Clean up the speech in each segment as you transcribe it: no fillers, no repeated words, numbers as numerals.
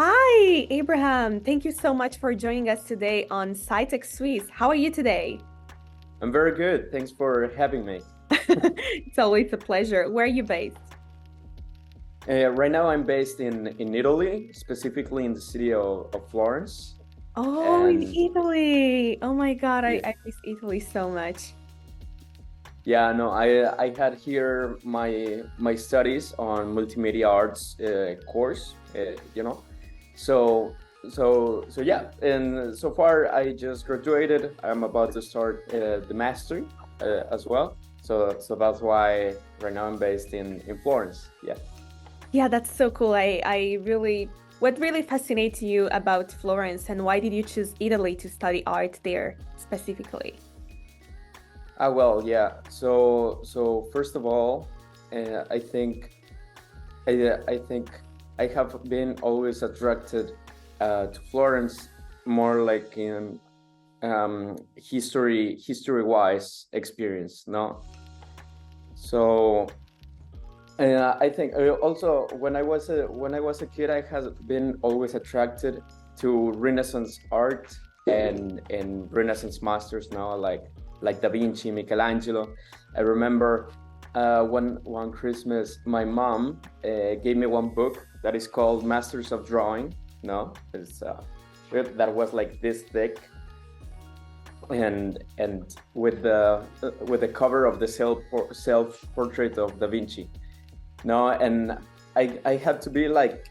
Hi, Abraham. Thank you so much for joining us today on Sci-Tech Swiss. How are you today? I'm very good. Thanks for having me. It's always a pleasure. Where are you based? Right now, I'm based in Italy, specifically in the city of Florence. Oh, in And Italy. Oh my God, I, yeah, I miss Italy so much. yeah, no, I had here my studies on multimedia arts course. So yeah. And so far, I just graduated. I'm about to start the master as well. So that's why right now I'm based in Florence. Yeah. Yeah, that's so cool. What really fascinates you about Florence and why did you choose Italy to study art there specifically? Well, yeah. So first of all, I think I think I have been always attracted to Florence more like in history wise experience, no? So I think also when I was a kid, I had been always attracted to Renaissance art and Renaissance masters now, like Da Vinci, Michelangelo. I remember one Christmas, my mom gave me one book that is called Masters of Drawing. No, that was like this thick, and with the cover of the self portrait of Da Vinci. No, and I had to be like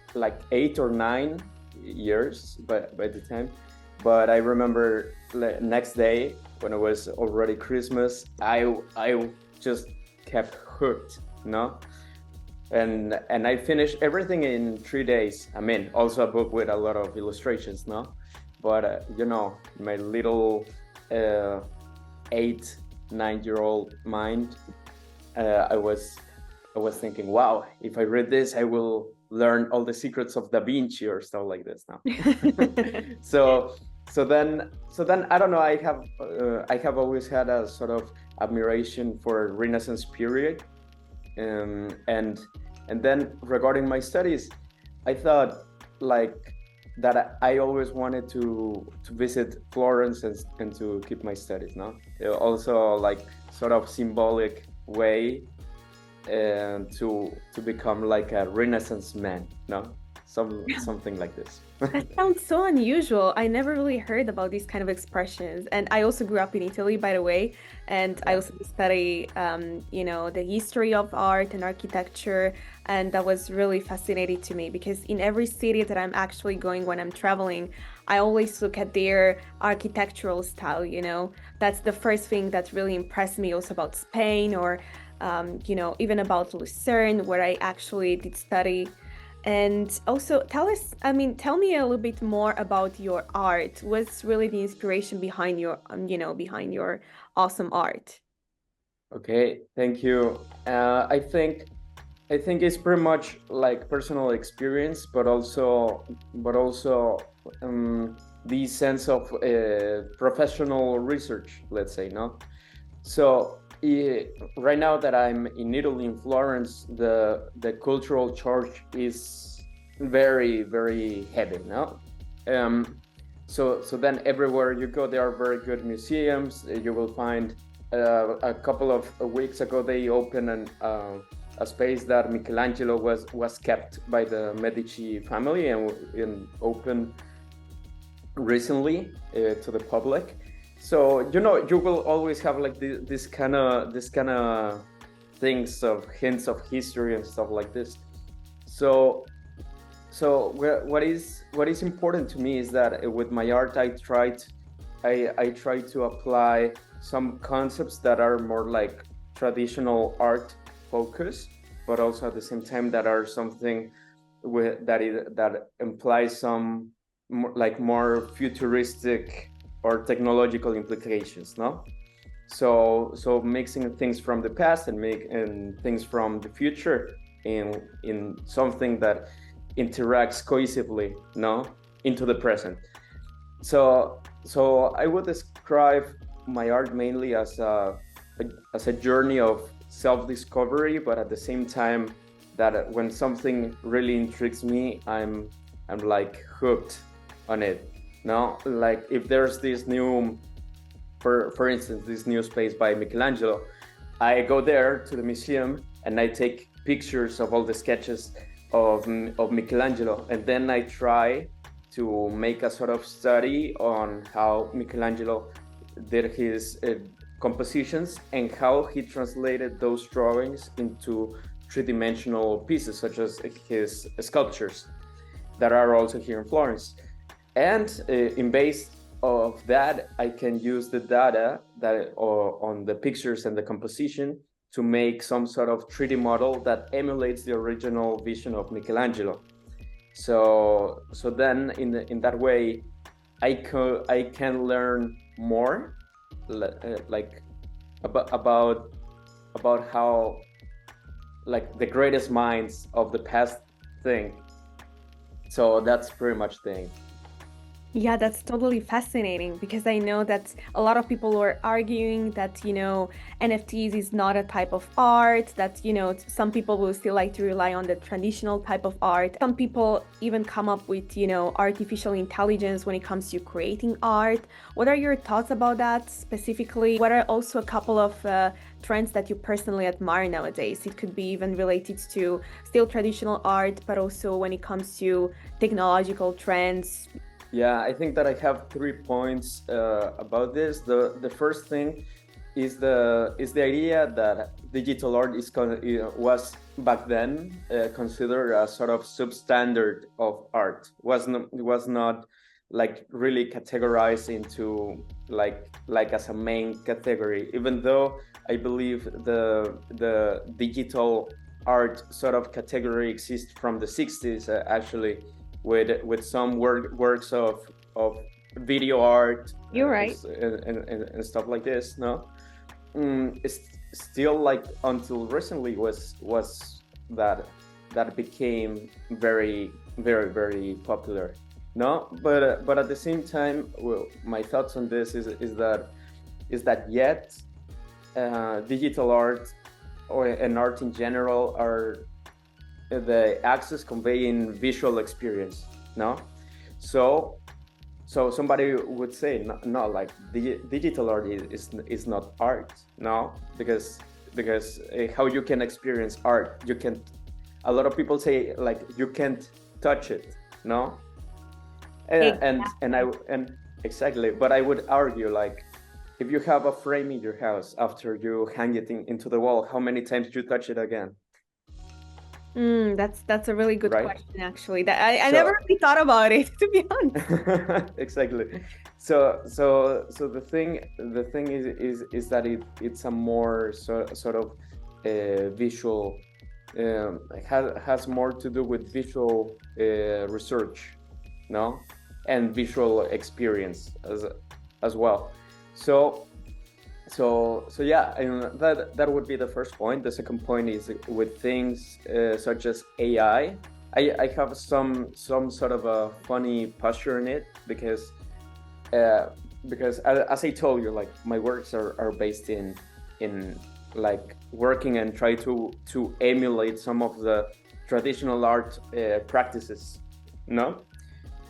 8 or 9 years by the time, but I remember next day when it was already Christmas, I just kept hooked, no, and I finished everything in 3 days. I mean, also a book with a lot of illustrations, no, but my little uh, 8 9 year old mind, I was thinking, wow, if I read this, I will learn all the secrets of Da Vinci or stuff like this now. so so then I don't know. I have always had a sort of admiration for Renaissance period, um, and and then regarding my studies, I thought like that I always wanted to visit Florence and to keep my studies. No, also like sort of symbolic way and to become like a Renaissance man, no, something like this. That sounds so unusual. I never really heard about these kind of expressions. And I also grew up in Italy, by the way. And I Yeah, also study, the history of art and architecture. And that was really fascinating to me because in every city that I'm actually going when I'm traveling, I always look at their architectural style. That's the first thing that really impressed me also about Spain or, even about Lucerne, where I actually did study. And also tell me a little bit more about your art. What's really the inspiration behind your awesome art? okay, thank you. I think it's pretty much like personal experience, but also the sense of professional research, let's say, no. So right now that I'm in Italy, in Florence, the cultural charge is very, very heavy. No, so then everywhere you go, there are very good museums. You will find a couple of weeks ago they opened a space that Michelangelo was kept by the Medici family and opened recently to the public. So you will always have like this kind of things of hints of history and stuff like this. So what is important to me is that with my art I try to apply some concepts that are more like traditional art focus, but also at the same time that are something that implies some more futuristic or technological implications, no? So mixing things from the past and things from the future in something that interacts cohesively, no, into the present. So I would describe my art mainly as a journey of self-discovery, but at the same time that when something really intrigues me, I'm like hooked on it. No, like if there's this new, for instance, this new space by Michelangelo, I go there to the museum and I take pictures of all the sketches of Michelangelo, and then I try to make a sort of study on how Michelangelo did his compositions and how he translated those drawings into three-dimensional pieces, such as his sculptures that are also here in Florence. And in base of that, I can use the data that on the pictures and the composition to make some sort of 3D model that emulates the original vision of Michelangelo. So then in that way, I can learn more, like about how like the greatest minds of the past think. So that's pretty much thing. Yeah, that's totally fascinating because I know that a lot of people were arguing that, NFTs is not a type of art, that, some people will still like to rely on the traditional type of art. Some people even come up with, artificial intelligence when it comes to creating art. What are your thoughts about that specifically? What are also a couple of trends that you personally admire nowadays? It could be even related to still traditional art, but also when it comes to technological trends. Yeah, I think that I have 3 points about this. The first thing is the idea that digital art was back then considered a sort of substandard of art. Was not like really categorized into like as a main category. Even though I believe the digital art sort of category exists from the 60s actually, with some works of video art. You're right. And stuff like this. No, it's still like until recently was that became very very very popular. No, but at the same time, well, my thoughts on this is that yet digital art and art in general are the access conveying visual experience. No, so somebody would say no, like digital art is not art. No, because how you can experience art, you can, a lot of people say like you can't touch it. No, and exactly, but I would argue like if you have a frame in your house, after you hang it into the wall, how many times do you touch it again? That's a really good Right. question, actually. That I never really thought about it, to be honest. Exactly. So the thing is that it's a more sort of visual, has more to do with visual research, no, and visual experience as well. So yeah, and that would be the first point. The second point is with things such as AI. I have some sort of a funny posture in it because as I told you, like my works are based in like working and try to emulate some of the traditional art practices, no?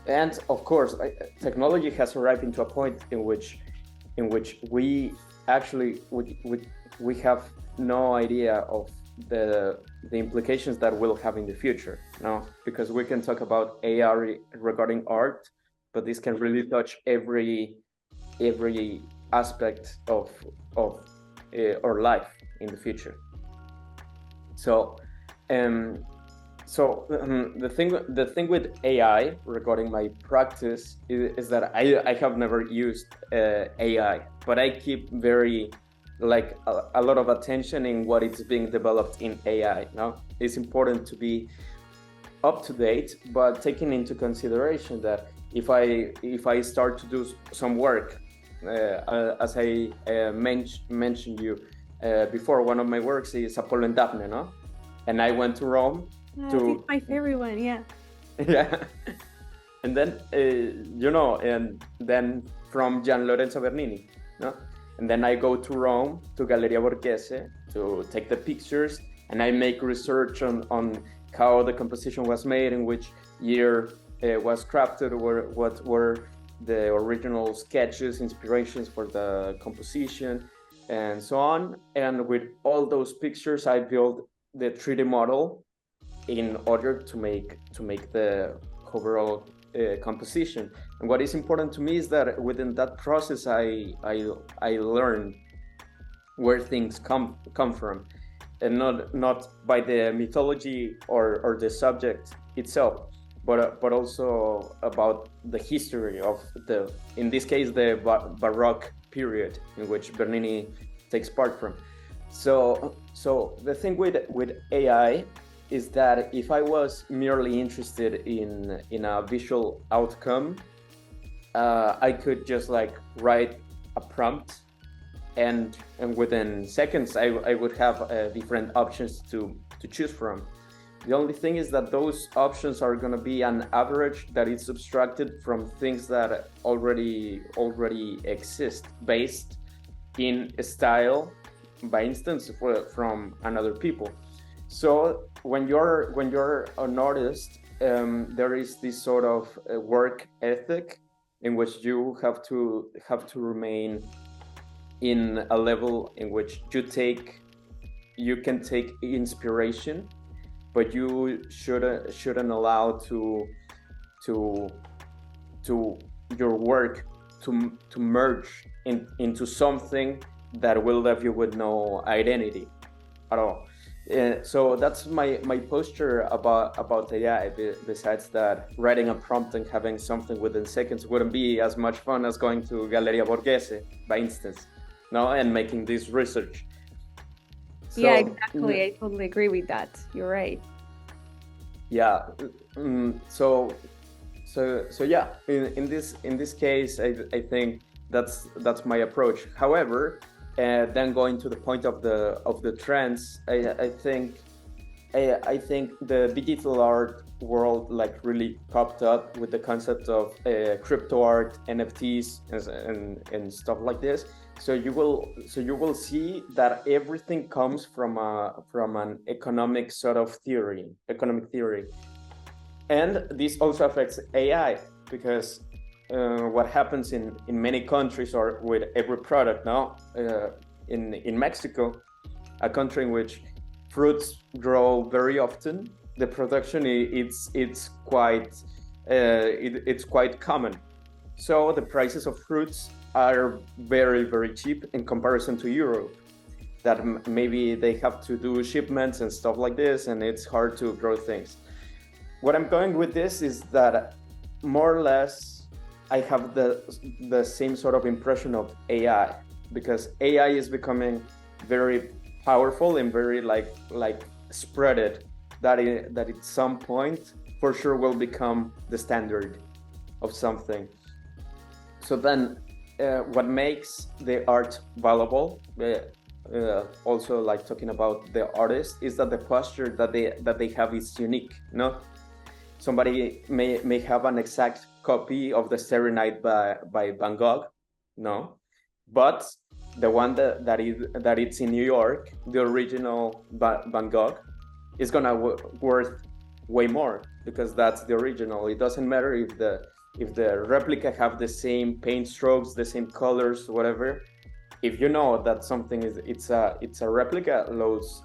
And of course, technology has arrived into a point in which we actually we have no idea of the implications that we'll have in the future. No, because we can talk about AR regarding art, but this can really touch every aspect of our life in the future. So the thing with AI regarding my practice is that I have never used AI, but I keep very like a lot of attention in what is being developed in AI. No, it's important to be up to date, but taking into consideration that if I start to do some work, as I mentioned you before, one of my works is Apollo and Daphne, no, and I went to Rome. It's my favorite one, yeah. Yeah, and then and then from Gian Lorenzo Bernini, no, and then I go to Rome to Galleria Borghese to take the pictures, and I make research on how the composition was made, in which year was crafted, what were the original sketches, inspirations for the composition, and so on. And with all those pictures, I built the 3D model in order to make the overall composition. And what is important to me is that within that process, I learn where things come from, and not by the mythology or the subject itself, but also about the history of in this case, the Baroque period in which Bernini takes part from. So the thing with AI is that if I was merely interested in a visual outcome, I could just like write a prompt, and within seconds I would have different options to choose from. The only thing is that those options are going to be an average that is subtracted from things that already exist, based in a style, by instance, from another people. So when you're an artist, there is this sort of work ethic in which you have to remain in a level in which you can take inspiration, but you shouldn't allow to your work to merge into something that will leave you with no identity at all. So that's my posture about AI. Besides that, writing a prompt and having something within seconds wouldn't be as much fun as going to Galleria Borghese, by instance, no, and making this research. So, yeah, exactly. I totally agree with that. You're right. Yeah. So yeah. In this case, I think that's my approach. However, then going to the point of the trends, I think the digital art world like really popped up with the concept of crypto art, NFTs, and stuff like this. So you will see that everything comes from an economic theory, and this also affects AI, because what happens in many countries, or with every product now, in Mexico, a country in which fruits grow very often, the production it's quite common. So the prices of fruits are very, very cheap in comparison to Europe, that maybe they have to do shipments and stuff like this, and it's hard to grow things. What I'm going with this is that more or less I have the same sort of impression of AI, because AI is becoming very powerful and very like spreaded, that at some point for sure will become the standard of something. So then what makes the art valuable, also like talking about the artist, is that the posture that they have is unique. No, somebody may have an exact copy of the Starry Night by Van Gogh, no, but the one that it's in New York, the original Van Gogh, is gonna worth way more, because that's the original. It doesn't matter if the replica have the same paint strokes, the same colors, whatever. If you know that something it's a replica, lose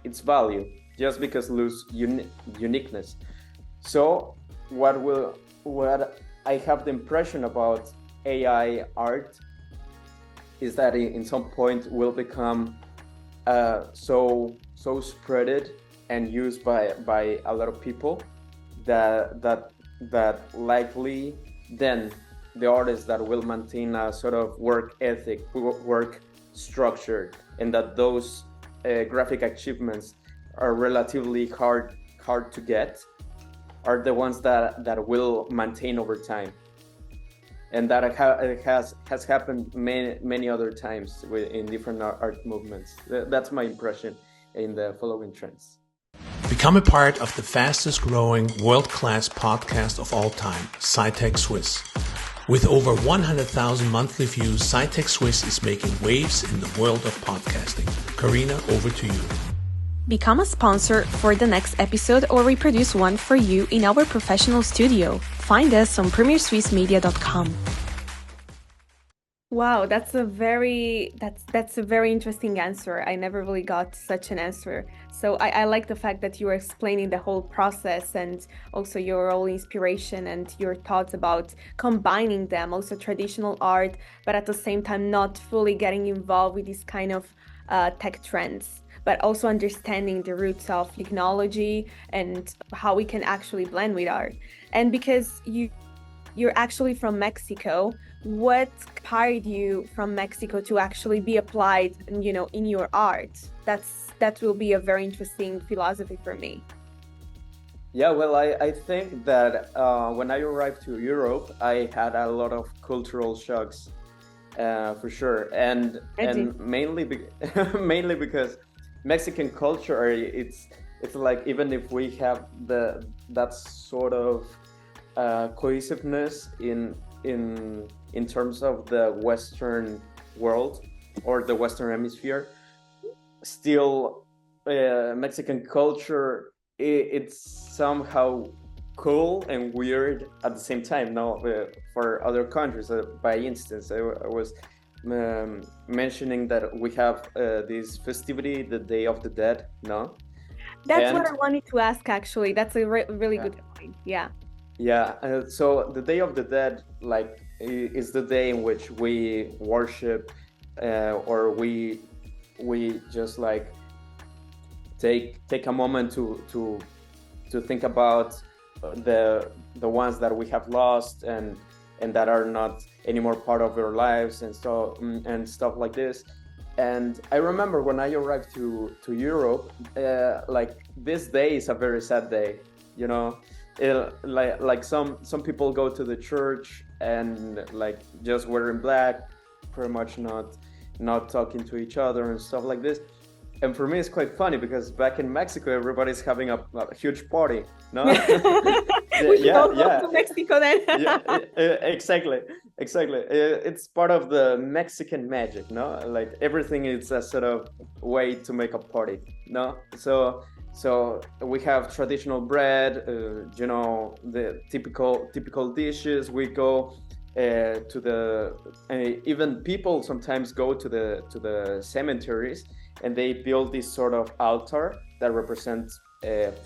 its value just because lose uniqueness. So what I have the impression about AI art is that in some point will become so spreaded and used by a lot of people that likely then the artists that will maintain a sort of work ethic, work structure, and that those graphic achievements are relatively hard to get, are the ones that will maintain over time. And that has happened many other times in different art movements. That's my impression in the following trends. Become a part of the fastest growing world-class podcast of all time, Sci-Tech Swiss. With over 100,000 monthly views, Sci-Tech Swiss is making waves in the world of podcasting. Karina, over to you. Become a sponsor for the next episode, or we produce one for you in our professional studio. find us on premierswissmedia.com. Wow, that's a very interesting answer. I never really got such an answer. So I like the fact that you were explaining the whole process and also your own inspiration and your thoughts about combining them, also traditional art, but at the same time not fully getting involved with these kind of tech trends, but also understanding the roots of technology and how we can actually blend with art. And because you're actually from Mexico, what inspired you from Mexico to actually be applied, in your art? That will be a very interesting philosophy for me. Yeah, well, I think that when I arrived to Europe, I had a lot of cultural shocks, for sure, and mainly because Mexican culture, it's like, even if we have that sort of cohesiveness in terms of the Western world or the Western hemisphere, still Mexican culture, it's somehow cool and weird at the same time. No, for other countries, by instance, I was mentioning that we have this festivity, the Day of the Dead. No, that's what I wanted to ask. Actually, that's a really good point. Yeah. Yeah, so the Day of the Dead, like, is the day in which we worship, or we just like take a moment to think about the ones that we have lost and that are not anymore part of our lives, and so and stuff like this. And I remember when I arrived to Europe, like, this day is a very sad day, you know. Like some people go to the church and like just wearing black, pretty much not talking to each other and stuff like this. And for me, it's quite funny because back in Mexico, everybody's having a huge party. No, we should all go to Mexico then. Exactly. It's part of the Mexican magic, no? Like, everything is a sort of way to make a party, no? So we have traditional bread, the typical dishes. We go to the even people sometimes go to the cemeteries, and they build this sort of altar that represents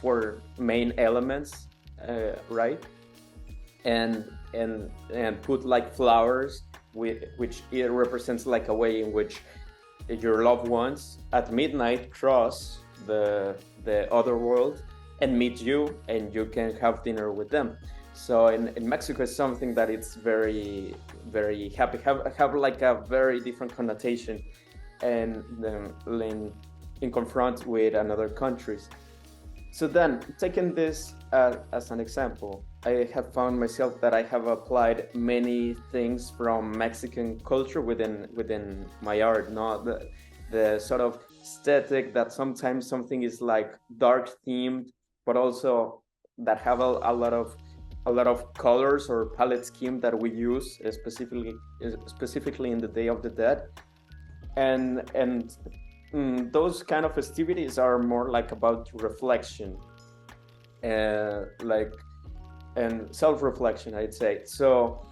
four main elements, right? And put like flowers, which it represents like a way in which your loved ones at midnight cross the other world and meet you, and you can have dinner with them. So in Mexico, it's something that it's very, very happy, have like a very different connotation, and in confront with another countries. So then, taking this as an example, I have found myself that I have applied many things from Mexican culture within my art. Not the sort of aesthetic that sometimes something is like dark themed, but also that have a lot of colors or palette scheme that we use specifically in the Day of the Dead, and those kind of festivities are more like about reflection, like, and self-reflection, I'd say. So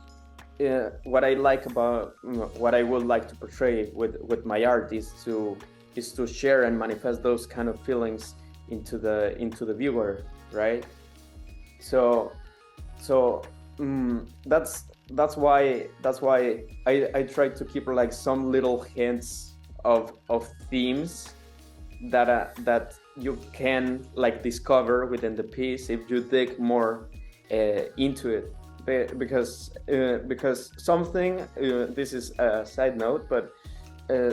what I like about what I would like to portray with my art is to share and manifest those kind of feelings into the viewer, right? So that's why I try to keep like some little hints of themes that you can like discover within the piece if you dig more into it, because something, this is a side note, but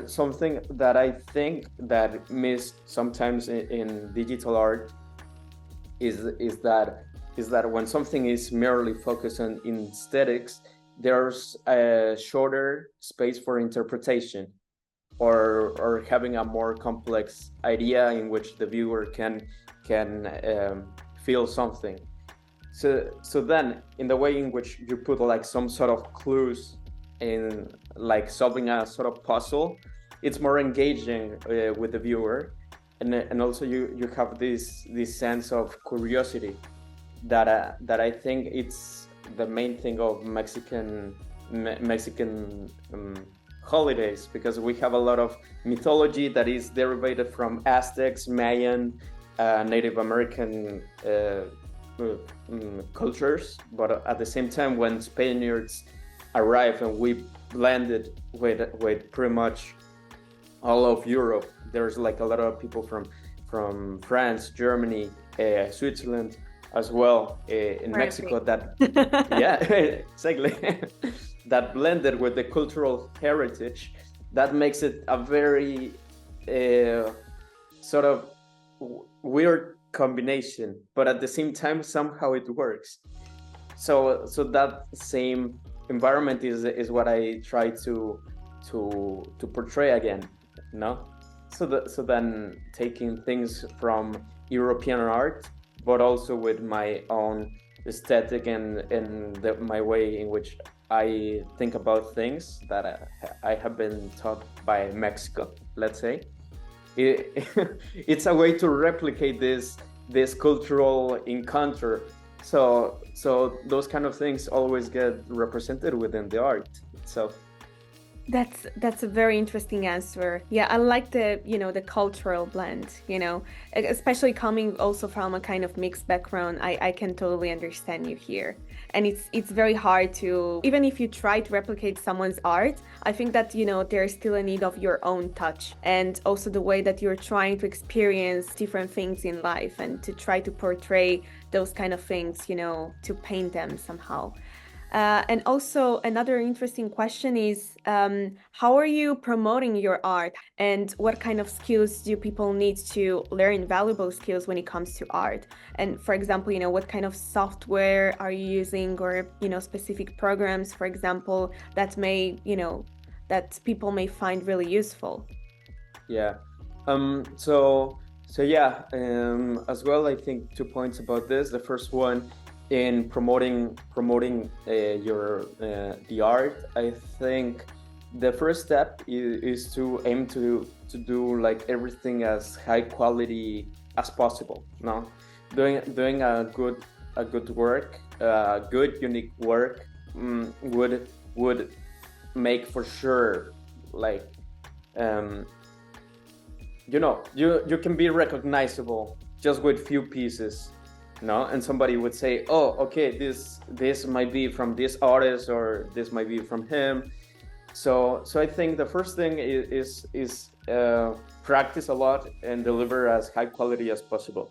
something that I think that missed sometimes in digital art is that when something is merely focused on aesthetics, there's a shorter space for interpretation, or having a more complex idea in which the viewer can feel something. So then, in the way in which you put like some sort of clues in like solving a sort of puzzle, it's more engaging with the viewer, and also you have this sense of curiosity that I think it's the main thing of Mexican holidays, because we have a lot of mythology that is derived from Aztecs, Mayan, Native American cultures. But at the same time, when Spaniards arrived and we blended with pretty much all of Europe, there's like a lot of people from France, Germany, Switzerland as well, in Mexico, that yeah, exactly, that blended with the cultural heritage, that makes it a very sort of weird combination, but at the same time somehow it works. So that same environment is what I try to portray again, no? So then taking things from European art, but also with my own aesthetic and my way in which I think about things that I have been taught by Mexico, let's say. It's a way to replicate this cultural encounter. So those kind of things always get represented within the art itself. That's a very interesting answer. Yeah, I like the cultural blend, especially coming also from a kind of mixed background. I can totally understand you here. And it's very hard to, even if you try to replicate someone's art, I think that, there's still a need of your own touch, and also the way that you're trying to experience different things in life and to try to portray those kind of things, to paint them somehow. And also another interesting question is, how are you promoting your art, and what kind of skills do people need to learn valuable skills when it comes to art? And for example, what kind of software are you using, or, specific programs, for example, that that people may find really useful? Yeah. So yeah, as well, I think 2 points about this. The first one, in promoting your the art, I think the first step is to aim to do like everything as high quality as possible. No, doing a good work, good unique work, would make for sure, like you can be recognizable just with few pieces. No, and somebody would say, oh, okay, this might be from this artist, or this might be from him. So I think the first thing is practice a lot and deliver as high quality as possible,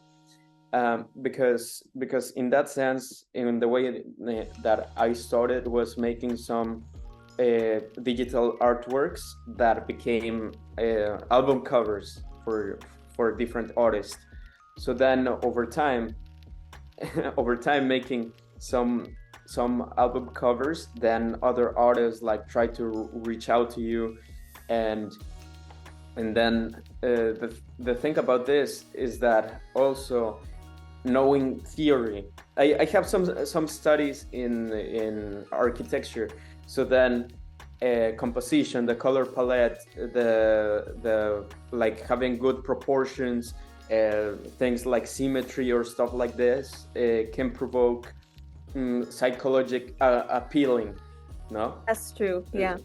because in that sense, in the way that I started was making some digital artworks that became album covers for different artists. So then over time making some album covers, then other artists like try to reach out to you, and then the thing about this is that also knowing theory. I have some studies in architecture, so then composition, the color palette, the like having good proportions, things like symmetry or stuff like this can provoke psychological appealing. No, that's true. Yeah,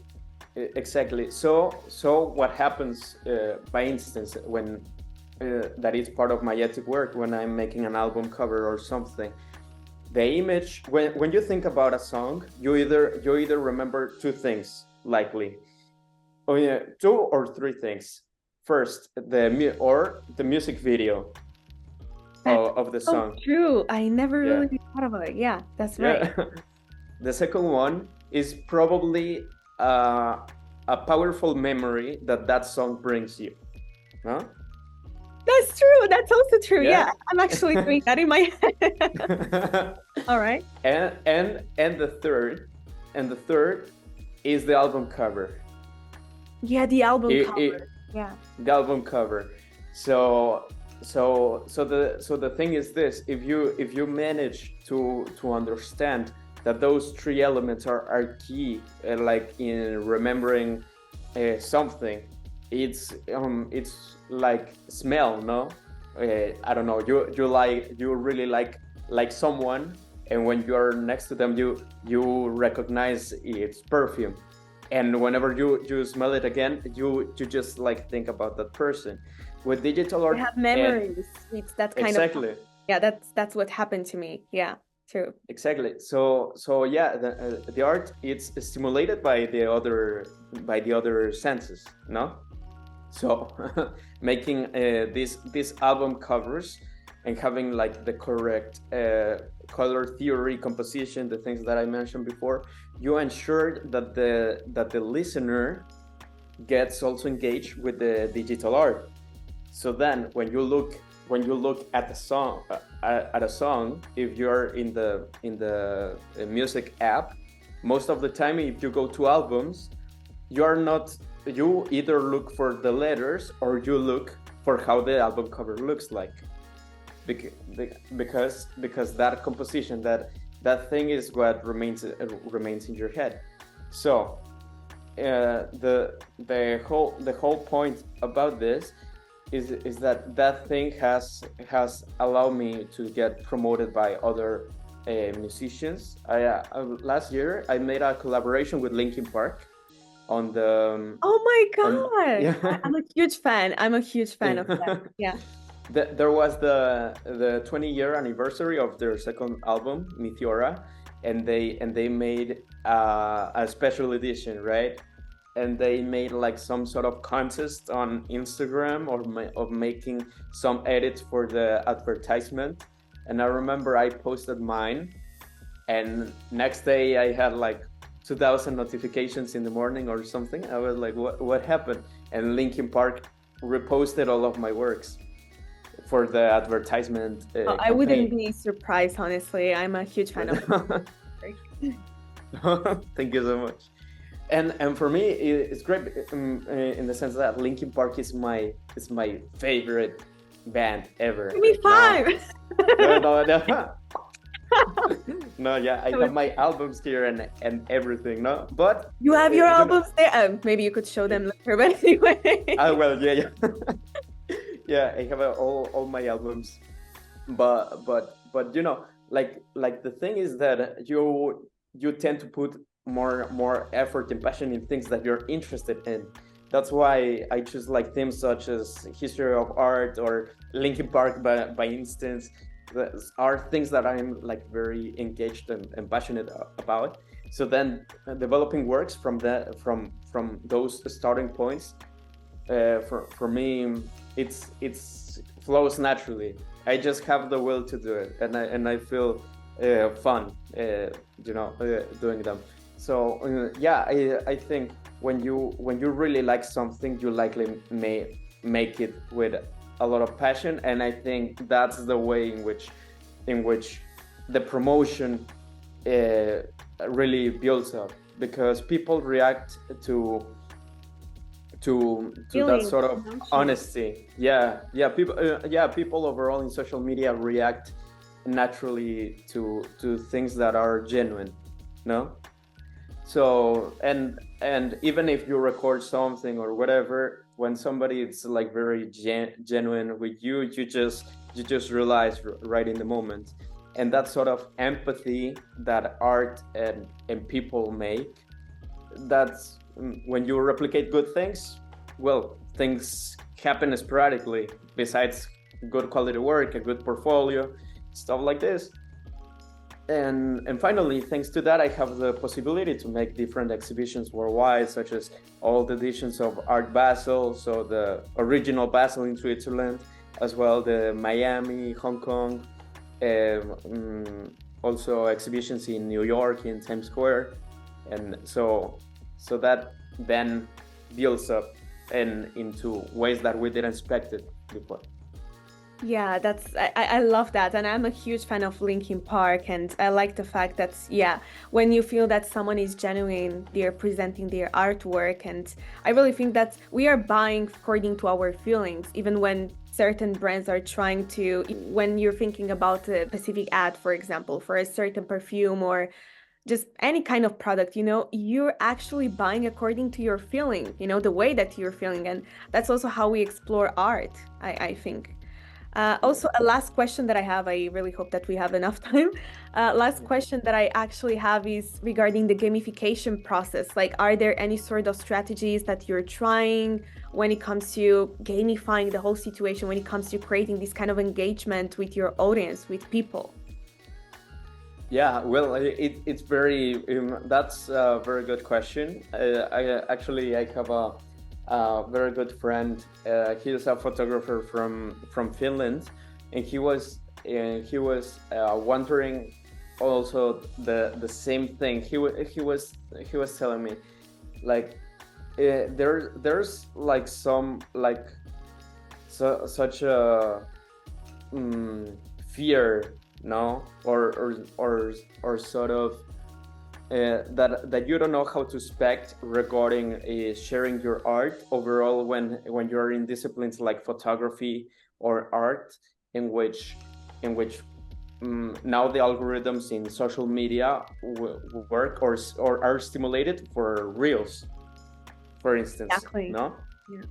exactly. So what happens, by instance, when that is part of my ethic work, when I'm making an album cover or something, the image, when you think about a song, you either remember two things, likely. Oh yeah, 2 or 3 things. First, the music video of the song. Oh, true. I never really thought about it. Yeah, that's right. The second one is probably a powerful memory that song brings you. Huh? That's true. That's also true. Yeah, I'm actually doing that in my head. All right. And the third is the album cover. Yeah, the album cover. Yeah. The album cover. So the thing is this: if you manage to understand that those 3 elements are key, like in remembering something, it's like smell, no? I don't know. You really like someone, and when you are next to them, you recognize its perfume, and whenever you smell it again, you just like think about that person. With digital We art, have and memories. It's that kind of, exactly. yeah, that's what happened to me. Yeah, true. Exactly. So yeah, the art, it's stimulated by the other senses, no? So making these album covers and having like the correct color theory, composition, the things that I mentioned before, you ensure that the listener gets also engaged with the digital art. So then when you look at the song at a song, if you're in the music app, most of the time if you go to albums, you're not you either look for the letters or you look for how the album cover looks like, because that composition, that thing is what remains in your head. So the whole point about this is that thing has allowed me to get promoted by other musicians. Last year I made a collaboration with Linkin Park on the Oh my God. yeah. I'm a huge fan. I'm a huge fan of that. Yeah. There was the 20-year anniversary of their second album, Meteora, and they made a special edition, right? And they made like some sort of contest on Instagram of making some edits for the advertisement. And I remember I posted mine, and next day I had like 2,000 notifications in the morning or something. I was like, what happened? And Linkin Park reposted all of my works for the advertisement I wouldn't campaign. be surprised, honestly. I'm a huge fan of Thank you so much. And for me, it's great in the sense that Linkin Park is my favorite band ever. Give me five. No. No, yeah, I have my albums here and everything, no? But You have your you know, albums there. Maybe you could show them later, but anyway. well, yeah. Yeah, I have all my albums. But you know, like the thing is that you tend to put more effort and passion in things that you're interested in. That's why I choose like themes such as history of art or Linkin Park, by instance. Are things that I'm like very engaged and passionate about. So then developing works from from those starting points, for me, it's flows naturally. I just have the will to do it, and I feel fun, doing them. So yeah, I think when you really like something, you likely may make it with a lot of passion, and I think that's the way in which the promotion really builds up, because people react to that Feelings, sort of emotions. honesty. People overall in social media react naturally to things that are genuine, no? So and even if you record something or whatever, when somebody is like very genuine with you, you just realize right in the moment. And that sort of empathy that art and people make, that's when you replicate good things, well, things happen sporadically. Besides good quality work, a good portfolio, stuff like this. And finally, thanks to that, I have the possibility to make different exhibitions worldwide, such as all the editions of Art Basel, so the original Basel in Switzerland, as well the Miami, Hong Kong, also exhibitions in New York in Times Square, and so that then builds up and into ways that we didn't expect it before. Yeah, I love that. And I'm a huge fan of Linkin Park. And I like the fact that, yeah, when you feel that someone is genuine, they're presenting their artwork. And I really think that we are buying according to our feelings, even when certain brands are trying to, when you're thinking about a specific ad, for example, for a certain perfume or just any kind of product, you're actually buying according to your feeling, the way that you're feeling. And that's also how we explore art, I think. Also, a last question that I have, I really hope that we have enough time. Last question that I actually have is regarding the gamification process. Like, are there any sort of strategies that you're trying when it comes to gamifying the whole situation, when it comes to creating this kind of engagement with your audience, with people? Yeah, well, it's very, that's a very good question. I have a very good friend. He is a photographer from Finland, and he was wondering also the same thing. He was telling me, like, there's like some like such a fear, no, or sort of that you don't know how to expect regarding sharing your art overall when you're in disciplines like photography or art, in which now the algorithms in social media work or are stimulated for reels, for instance. Exactly. No. Yeah.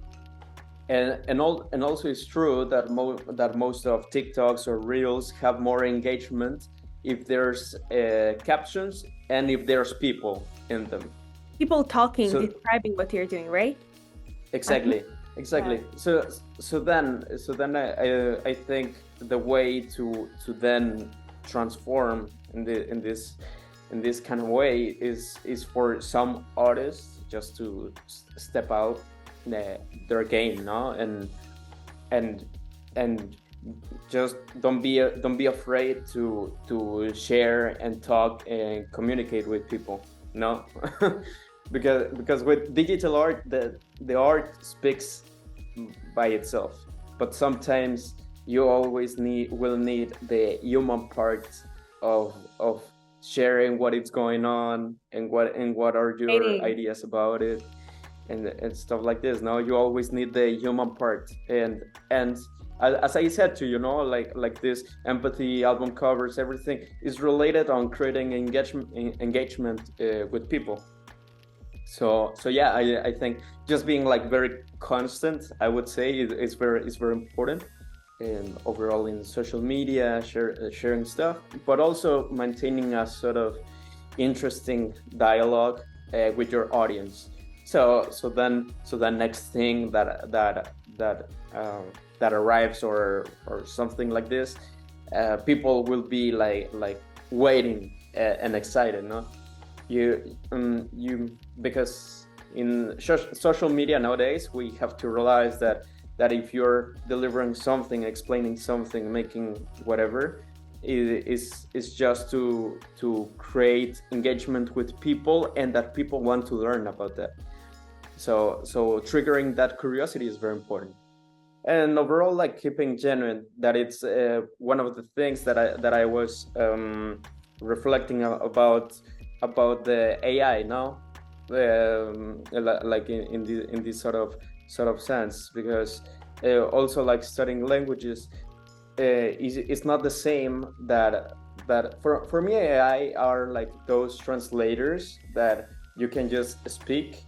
And also it's true that most of TikToks or Reels have more engagement if there's captions and if there's people in them. People talking, So describing what you're doing, right? exactly. So then I think the way to then transform in this kind of way is for some artists just to step out their game, no, and just don't be afraid to share and talk and communicate with people, no. because with digital art, the art speaks by itself, but sometimes you always will need the human part of sharing what is going on and what are your Dating. ideas about it, and stuff like this. Now you always need the human part, and as I said to you, know, like this empathy album covers, everything is related on creating engagement with people. So yeah, I think just being like very constant, I would say, is very important, and overall in social media, sharing stuff, but also maintaining a sort of interesting dialogue with your audience. So then next thing that arrives or something like this, people will be like waiting and excited, no? You because in social media nowadays we have to realize that if you're delivering something, explaining something, making whatever, is just to create engagement with people and that people want to learn about that. So triggering that curiosity is very important, and overall, like, keeping genuine. That it's one of the things that I was reflecting about the AI now, like in this sort of sense, because also like studying languages is not the same that for me AI are like those translators that you can just speak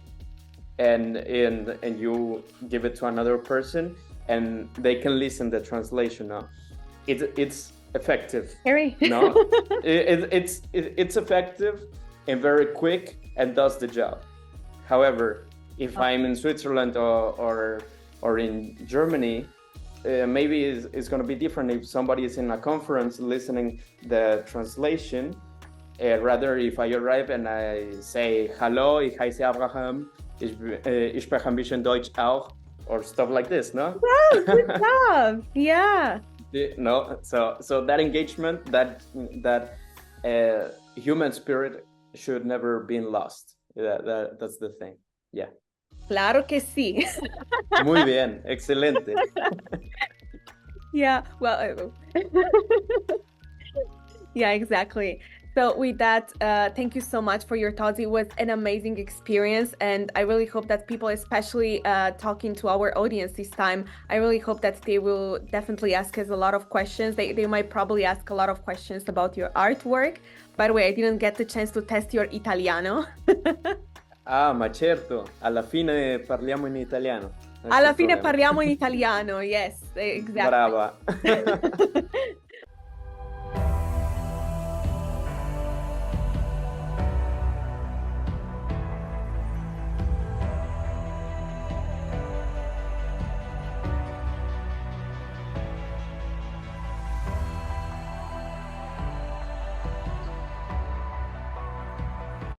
and you give it to another person and they can listen the translation. Now it's effective. Harry. No, it's effective and very quick and does the job. However, if I'm in Switzerland or in Germany, maybe it's going to be different if somebody is in a conference listening the translation. Rather, if I arrive and I say, "Hallo, ich heiße Abraham, ich spreche ein bisschen Deutsch auch," or stuff like this, no? Wow, good job. Yeah. No, so that engagement, that human spirit should never be lost. That's the thing. Yeah. Claro que sí. Muy bien, excelente. Yeah, well, yeah, exactly. So with that, thank you so much for your thoughts. It was an amazing experience, and I really hope that people, especially talking to our audience this time, I really hope that they will definitely ask us a lot of questions. They might probably ask a lot of questions about your artwork. By the way, I didn't get the chance to test your Italiano. Ah, ma certo, alla fine parliamo in italiano. Alla c'è fine problema. parliamo in italiano, yes, exactly. Brava.